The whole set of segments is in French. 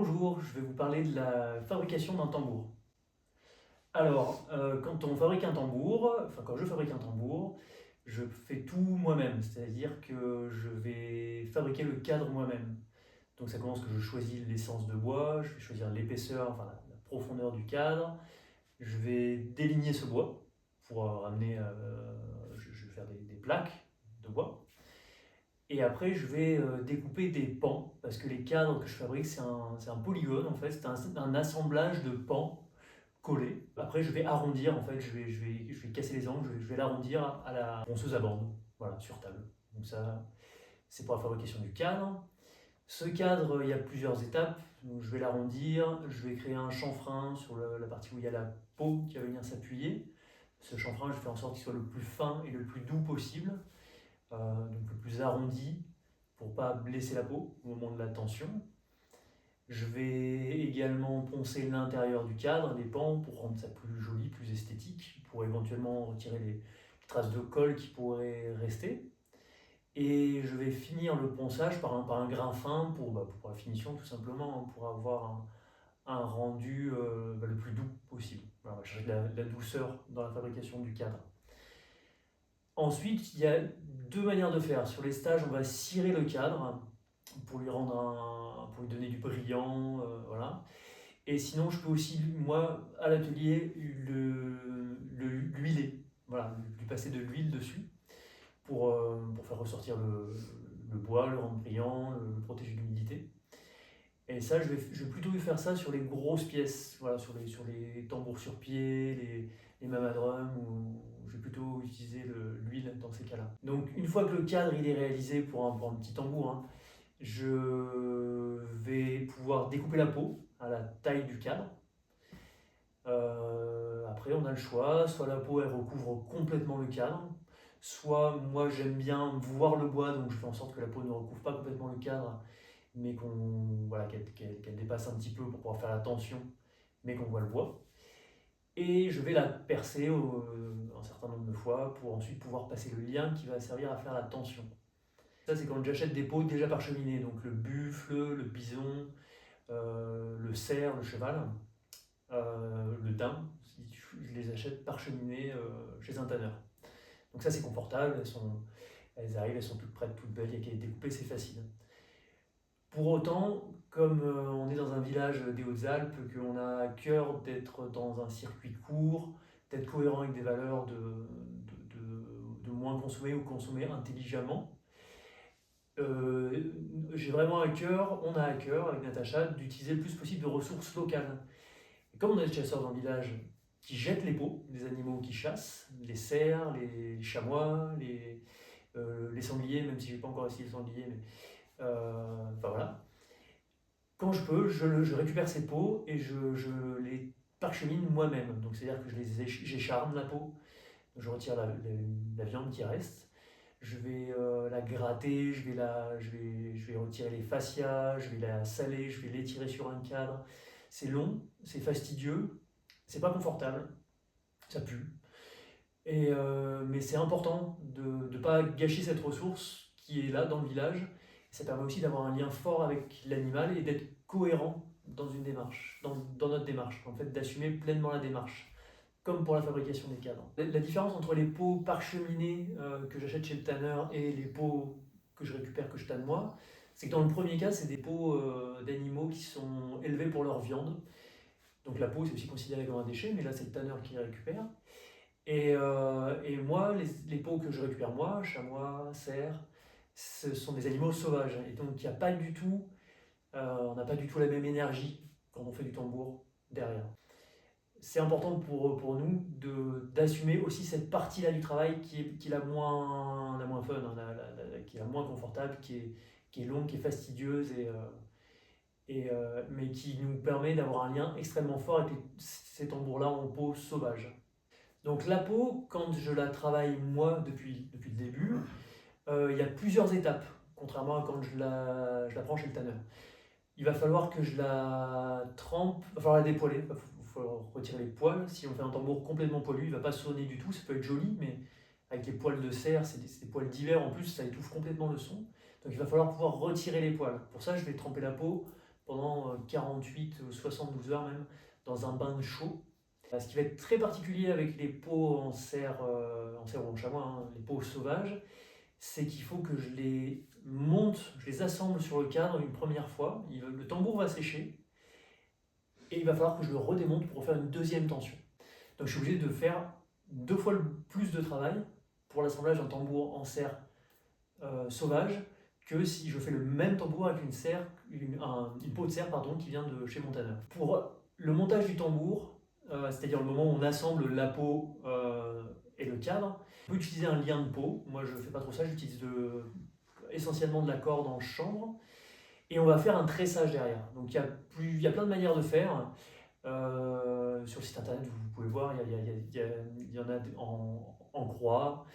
Bonjour, je vais vous parler de la fabrication d'un tambour. Alors, quand on fabrique un tambour, enfin quand je fabrique un tambour, je fais tout moi-même, c'est-à-dire que je vais fabriquer le cadre moi-même. Donc ça commence que je choisis l'essence de bois, je vais choisir l'épaisseur, enfin la profondeur du cadre, je vais déligner ce bois pour ramener, je vais faire des plaques de bois. Et après, je vais découper des pans, parce que les cadres que je fabrique, c'est un polygone en fait, c'est un assemblage de pans collés. Après, je vais arrondir, en fait, je vais casser les angles, je vais l'arrondir à la ponceuse à bande, voilà, sur table. Donc ça, c'est pour la fabrication du cadre. Ce cadre, il y a plusieurs étapes. Donc, je vais l'arrondir, je vais créer un chanfrein sur la partie où il y a la peau qui va venir s'appuyer. Ce chanfrein, je fais en sorte qu'il soit le plus fin et le plus doux possible, donc le plus arrondi pour ne pas blesser la peau au moment de la tension. Je vais également poncer l'intérieur du cadre, les pans, pour rendre ça plus joli, plus esthétique, pour éventuellement retirer les traces de colle qui pourraient rester. Et je vais finir le ponçage par un grain fin pour la finition tout simplement, hein, pour avoir un rendu le plus doux possible. Voilà, on va chercher de la douceur dans la fabrication du cadre. Ensuite, il y a deux manières de faire. Sur les stages, on va cirer le cadre pour pour lui donner du brillant, voilà. Et sinon, je peux aussi, moi, à l'atelier, l'huiler, voilà, lui passer de l'huile dessus pour faire ressortir le bois, le rendre brillant, le protéger de l'humidité. Et ça, je vais plutôt faire ça sur les grosses pièces, voilà, sur les tambours sur pied, les mamadrums, où je vais plutôt utiliser l'huile dans ces cas-là. Donc, une fois que le cadre il est réalisé pour un petit tambour, hein, je vais pouvoir découper la peau à la taille du cadre. Après, on a le choix, soit la peau elle recouvre complètement le cadre, soit moi j'aime bien voir le bois, donc je fais en sorte que la peau ne recouvre pas complètement le cadre, mais voilà, qu'elle dépasse un petit peu pour pouvoir faire la tension, mais qu'on voit le bois. Et je vais la percer un certain nombre de fois pour ensuite pouvoir passer le lien qui va servir à faire la tension. Ça, c'est quand j'achète des peaux déjà parcheminées, donc le buffle, le bison, le cerf, le cheval, le daim, je les achète parcheminés chez un tanneur. Donc ça, c'est confortable, elles arrivent, elles sont toutes prêtes, toutes belles, il n'y a qu'à les découper, c'est facile. Pour autant, comme on est dans un village des Hautes-Alpes, qu'on a à cœur d'être dans un circuit court, d'être cohérent avec des valeurs de moins consommer ou consommer intelligemment, j'ai vraiment à cœur, on a à cœur avec Natacha d'utiliser le plus possible de ressources locales. Et comme on a des chasseurs dans le village qui jettent les peaux des animaux qui chassent, les cerfs, les chamois, les sangliers, même si je n'ai pas encore essayé le sanglier, mais enfin voilà. Quand je peux, je récupère ces peaux et je les parchemine moi-même. Donc c'est-à-dire que j'écharne la peau, je retire la viande qui reste, je vais la gratter, je vais retirer les fascias, je vais la saler, je vais l'étirer sur un cadre. C'est long, c'est fastidieux, c'est pas confortable, ça pue. Mais c'est important de ne pas gâcher cette ressource qui est là dans le village. Ça permet aussi d'avoir un lien fort avec l'animal et d'être cohérent dans une démarche, dans notre démarche, en fait d'assumer pleinement la démarche, comme pour la fabrication des cadres. La différence entre les peaux parcheminées que j'achète chez le tanneur et les peaux que je récupère, que je tanne moi, c'est que dans le premier cas, c'est des peaux d'animaux qui sont élevés pour leur viande. Donc la peau, c'est aussi considéré comme un déchet, mais là, c'est le tanneur qui les récupère. Et moi, les peaux que je récupère moi, chamois, cerfs, ce sont des animaux sauvages. Et donc, il y a pas du tout, on n'a pas du tout la même énergie quand on fait du tambour derrière. C'est important pour nous d'assumer aussi cette partie-là du travail qui est la moins fun, hein, qui est la moins confortable, qui est longue, qui est fastidieuse, mais qui nous permet d'avoir un lien extrêmement fort avec ces tambours-là en peau sauvage. Donc la peau, quand je la travaille moi depuis le début, il y a plusieurs étapes, contrairement à quand je la prends chez le tanneur. Il va falloir que je la trempe, il va falloir la dépoiler, il va falloir retirer les poils. Si on fait un tambour complètement poilu, il ne va pas sonner du tout, ça peut être joli, mais avec les poils de cerf, c'est des poils d'hiver en plus, ça étouffe complètement le son. Donc il va falloir pouvoir retirer les poils. Pour ça, je vais tremper la peau pendant 48 ou 72 heures même, dans un bain chaud. Ce qui va être très particulier avec les pots en serre ou en chamois, hein, les pots sauvages, c'est qu'il faut que je les monte, je les assemble sur le cadre une première fois. Le tambour va sécher et il va falloir que je le redémonte pour faire une deuxième tension. Donc je suis obligé de faire 2 fois le plus de travail pour l'assemblage d'un tambour en serre sauvage que si je fais le même tambour avec une peau de serre qui vient de chez Montana. Pour le montage du tambour, c'est-à-dire le moment où on assemble la peau et le cadre, on peut utiliser un lien de peau. Moi je ne fais pas trop ça, j'utilise essentiellement de la corde en chanvre. Et on va faire un tressage derrière. Donc il y a plein de manières de faire. Sur le site internet, vous pouvez voir, il y en a en croix,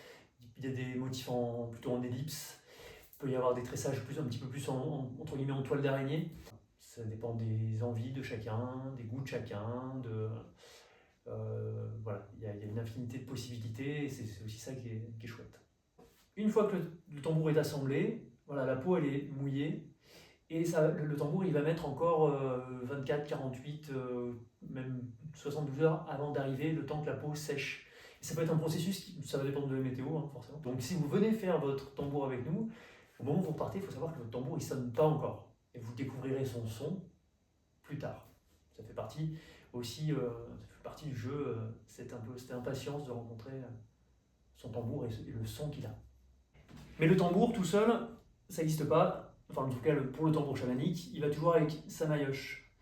il y a des motifs plutôt en ellipse. Il peut y avoir des tressages un petit peu plus entre guillemets en toile d'araignée. Ça dépend des envies de chacun, des goûts de chacun. Voilà, il y a une infinité de possibilités et c'est aussi ça qui est chouette. Une fois que le tambour est assemblé, voilà, la peau elle est mouillée et le tambour il va mettre encore 24, 48, même 72 heures avant d'arriver, le temps que la peau sèche. Et ça peut être un processus, ça va dépendre de la météo hein, forcément. Donc si vous venez faire votre tambour avec nous, au moment où vous repartez, il faut savoir que votre tambour il sonne pas encore. Et vous découvrirez son son plus tard. Ça fait partie aussi du jeu, cette impatience de rencontrer son tambour et le son qu'il a. Mais le tambour tout seul, ça n'existe pas. Enfin, en tout cas, pour le tambour chamanique, il va toujours avec sa maillotche.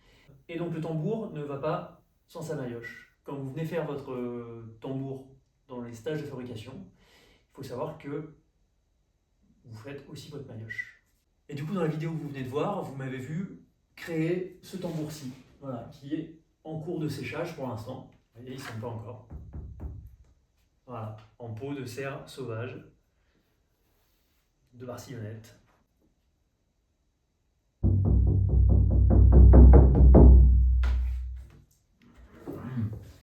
Et donc le tambour ne va pas sans sa maillotche. Quand vous venez faire votre tambour dans les stages de fabrication, il faut savoir que vous faites aussi votre maillotche. Et du coup, dans la vidéo que vous venez de voir, vous m'avez vu créer ce tambour-ci, voilà, qui est en cours de séchage pour l'instant. Vous voyez, il ne sonne pas encore. Voilà, en peau de serre sauvage, de Barcillonnette.